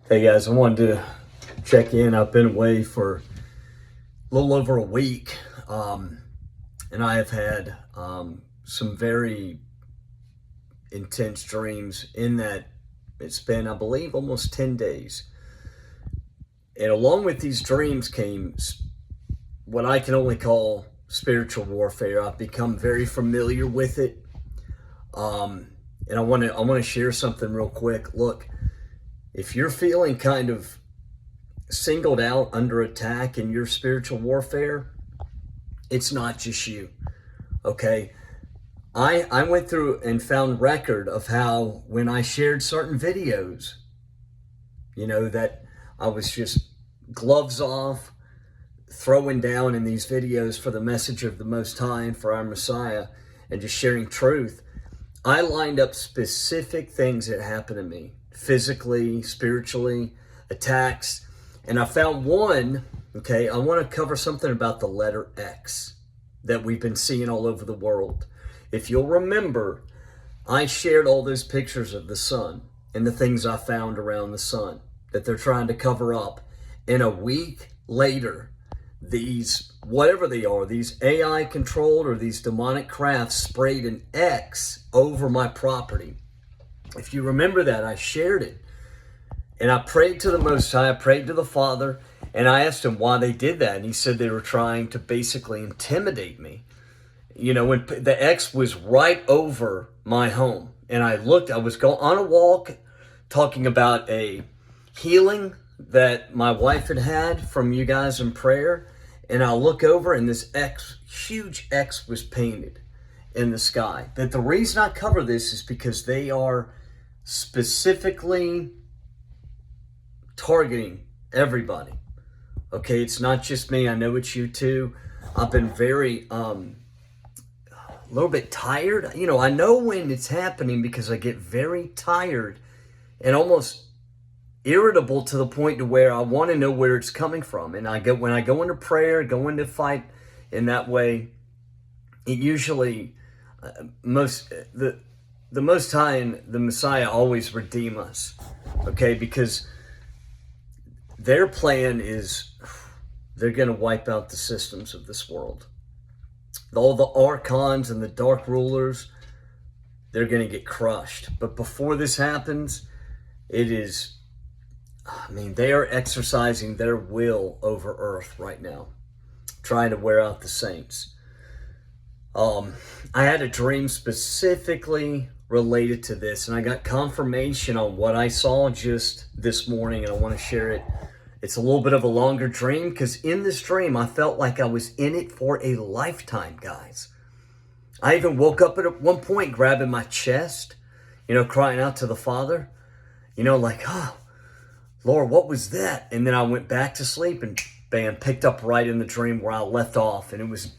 Hey guys, I wanted to check in. I've been away for a little over a week, and I have had some very intense dreams in that it's been, I believe, almost 10 days. And along with these dreams came what I can only call spiritual warfare. I've become very familiar with it. And I want to share something real quick. Look, if you're feeling kind of singled out under attack in your spiritual warfare, it's not just you, okay? I went through and found record of how when I shared certain videos, that I was just gloves off, throwing down in these videos for the message of the Most High and for our Messiah and just sharing truth. I lined up specific things that happened to me, physically, spiritually, attacks. And I found one, okay, I want to cover something about the letter X that we've been seeing all over the world. If you'll remember, I shared all those pictures of the sun and the things I found around the sun that they're trying to cover up. And a week later, these, whatever they are, these AI controlled or these demonic crafts sprayed an X over my property. If you remember that, I shared it. And I prayed to the Most High, I prayed to the Father, and I asked him why they did that. And he said they were trying to basically intimidate me. When the X was right over my home. And I looked, I was going on a walk talking about a healing that my wife had had from you guys in prayer. And I look over and this X, huge X was painted in the sky. But the reason I cover this is because they are specifically targeting everybody. Okay, it's not just me. I know it's you too. I've been very, a little bit tired. I know when it's happening because I get very tired and almost irritable to the point to where I want to know where it's coming from. And when I go into prayer, go into fight in that way, it usually, the Most High and the Messiah always redeem us, okay? Because their plan is they're going to wipe out the systems of this world. All the Archons and the dark rulers, they're going to get crushed. But before this happens, they are exercising their will over earth right now, trying to wear out the saints. I had a dream specifically related to this, and I got confirmation on what I saw just this morning, and I want to share it. It's a little bit of a longer dream, because in this dream, I felt like I was in it for a lifetime, guys. I even woke up at one point, grabbing my chest, crying out to the Father, oh, Lord, what was that? And then I went back to sleep and bam, picked up right in the dream where I left off. And it was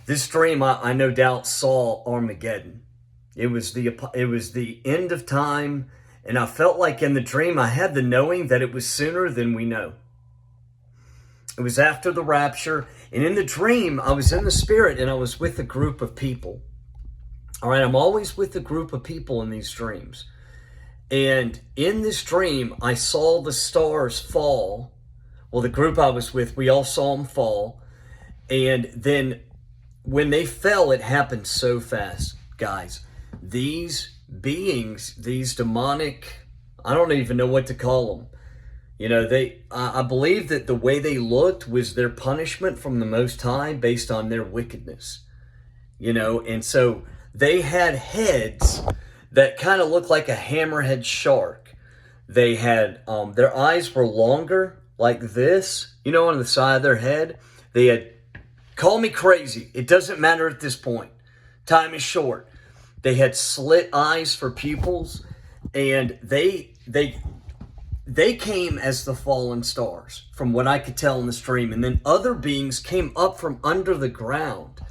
this dream, I no doubt saw Armageddon. It was the end of time. And I felt like in the dream, I had the knowing that it was sooner than we know. It was after the rapture. And in the dream, I was in the spirit and I was with a group of people. All right, I'm always with a group of people in these dreams. And in this dream, I saw the stars fall. Well, the group I was with, we all saw them fall. And then when they fell, it happened so fast, guys. These beings, these demonic, I don't even know what to call them. I believe that the way they looked was their punishment from the Most High based on their wickedness. And so they had heads that kind of looked like a hammerhead shark. They had, their eyes were longer, like this, on the side of their head. They had, call me crazy, it doesn't matter at this point. Time is short. They had slit eyes for pupils, and they came as the fallen stars, from what I could tell in the stream. And then other beings came up from under the ground.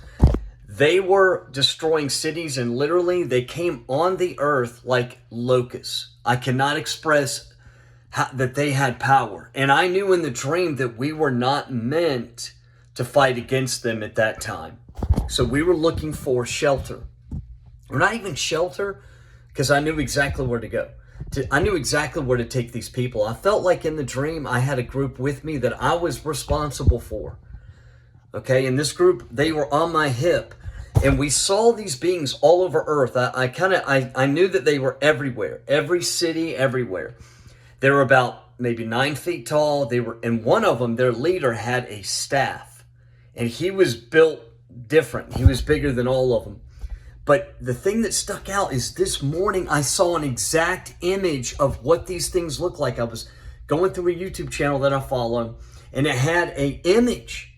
They were destroying cities, and literally they came on the earth like locusts. I cannot express that they had power. And I knew in the dream that we were not meant to fight against them at that time. So we were looking for shelter. Or not even shelter, because I knew exactly where to go. I knew exactly where to take these people. I felt like in the dream I had a group with me that I was responsible for. Okay, and this group, they were on my hip, and we saw these beings all over earth. I knew that they were everywhere, every city, everywhere. They were about maybe 9 feet tall. And one of them, their leader, had a staff, and he was built different. He was bigger than all of them. But the thing that stuck out is this morning I saw an exact image of what these things look like. I was going through a YouTube channel that I follow, and it had an image,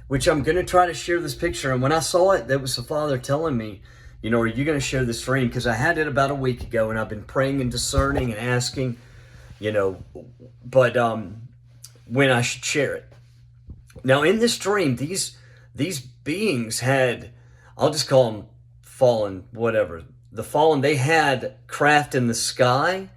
which I'm going to try to share this picture. And when I saw it, that was the Father telling me, are you going to share this dream? Because I had it about a week ago, and I've been praying and discerning and asking, but when I should share it. Now, in this dream, these beings had, I'll just call them fallen, whatever. The fallen, they had craft in the sky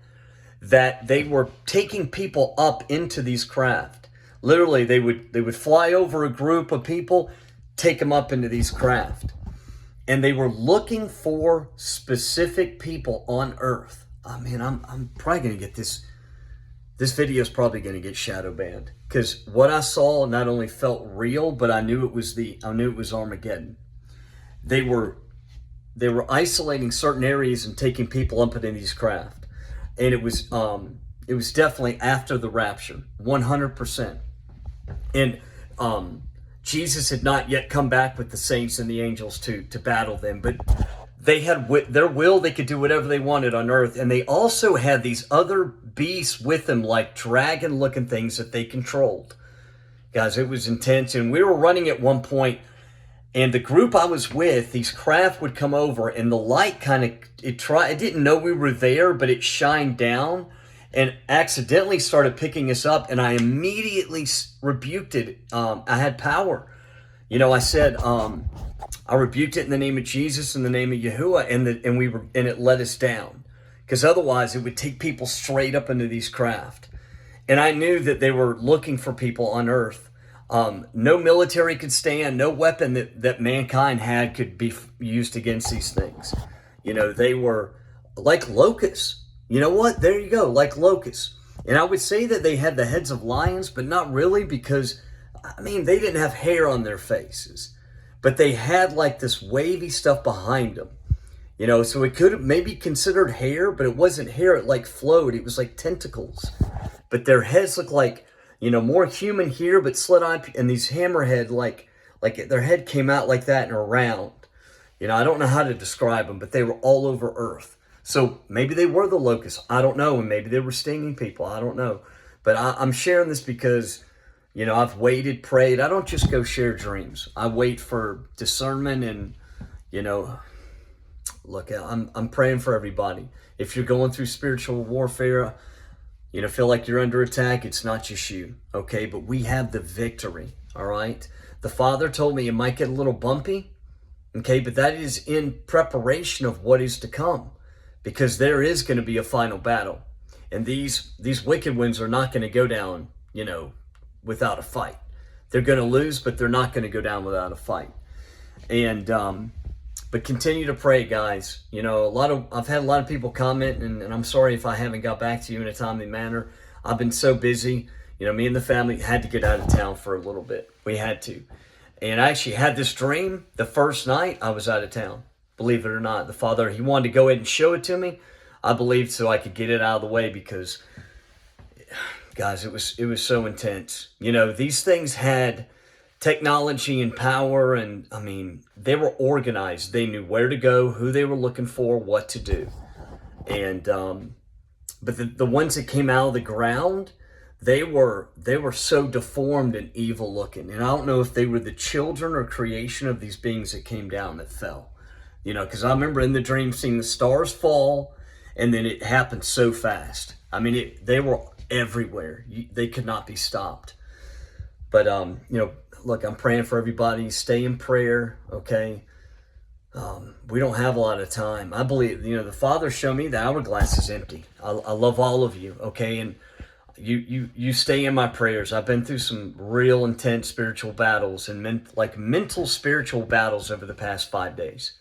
that they were taking people up into these craft. Literally, they would fly over a group of people, take them up into these craft. And they were looking for specific people on earth. I mean, I'm probably going to get this video is probably going to get shadow banned, because what I saw not only felt real, but I knew it was Armageddon. They were isolating certain areas and taking people up into these craft, and it was definitely after the rapture, 100%. And Jesus had not yet come back with the saints and the angels to battle them, but they had their will. They could do whatever they wanted on earth, and they also had these other beasts with them, like dragon-looking things that they controlled. Guys, it was intense, and we were running at one point. And the group I was with, these craft would come over, and the light it didn't know we were there, but it shined down and accidentally started picking us up. And I immediately rebuked it. I had power. I said, I rebuked it in the name of Jesus, in the name of Yahuwah, and it let us down. Because otherwise it would take people straight up into these craft. And I knew that they were looking for people on earth. No military could stand, no weapon that mankind had could be used against these things. They were like locusts. You know what? There you go, like locusts. And I would say that they had the heads of lions, but not really, because, they didn't have hair on their faces. But they had like this wavy stuff behind them. So it could have maybe considered hair, but it wasn't hair. It like flowed. It was like tentacles. But their heads looked like, more human here, but slit eye, and these hammerhead, like their head came out like that and around. I don't know how to describe them, but they were all over earth. So maybe they were the locusts. I don't know. And maybe they were stinging people. I don't know. But I'm sharing this because, I've waited, prayed. I don't just go share dreams. I wait for discernment and, look, I'm praying for everybody. If you're going through spiritual warfare, feel like you're under attack, it's not just you, okay? But we have the victory, all right? The Father told me it might get a little bumpy, okay? But that is in preparation of what is to come, because there is going to be a final battle. And these wicked ones are not going to go down, without a fight. They're going to lose, but they're not going to go down without a fight. And, but continue to pray, guys. I've had a lot of people comment, and I'm sorry if I haven't got back to you in a timely manner. I've been so busy. Me and the family had to get out of town for a little bit. We had to. And I actually had this dream the first night I was out of town. Believe it or not. The Father, he wanted to go ahead and show it to me. I believed so I could get it out of the way, because, guys, it was so intense. These things had technology and power, and they were organized. They knew where to go, who they were looking for, what to do. And but the ones that came out of the ground, they were so deformed and evil looking. And I don't know if they were the children or creation of these beings that came down that fell. Because I remember in the dream seeing the stars fall, and then it happened so fast. They were everywhere. They could not be stopped. But look, I'm praying for everybody. Stay in prayer, okay? We don't have a lot of time. I believe, the Father showed me the hourglass is empty. I love all of you, okay? And you stay in my prayers. I've been through some real intense spiritual battles and mental spiritual battles over the past 5 days.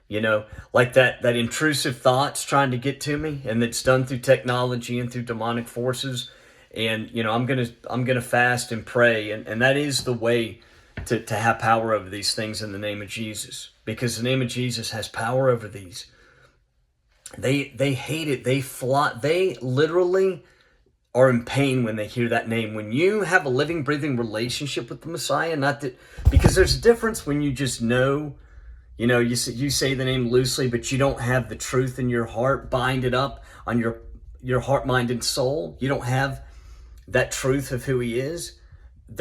You know, like that intrusive thoughts trying to get to me, and it's done through technology and through demonic forces. And I'm gonna fast and pray, and that is the way to have power over these things in the name of Jesus, because the name of Jesus has power over these. They hate it. They literally are in pain when they hear that name. When you have a living, breathing relationship with the Messiah, not that, because there's a difference when you just know, you say the name loosely, but you don't have the truth in your heart, bind it up on your heart, mind, and soul. You don't have that truth of who he is.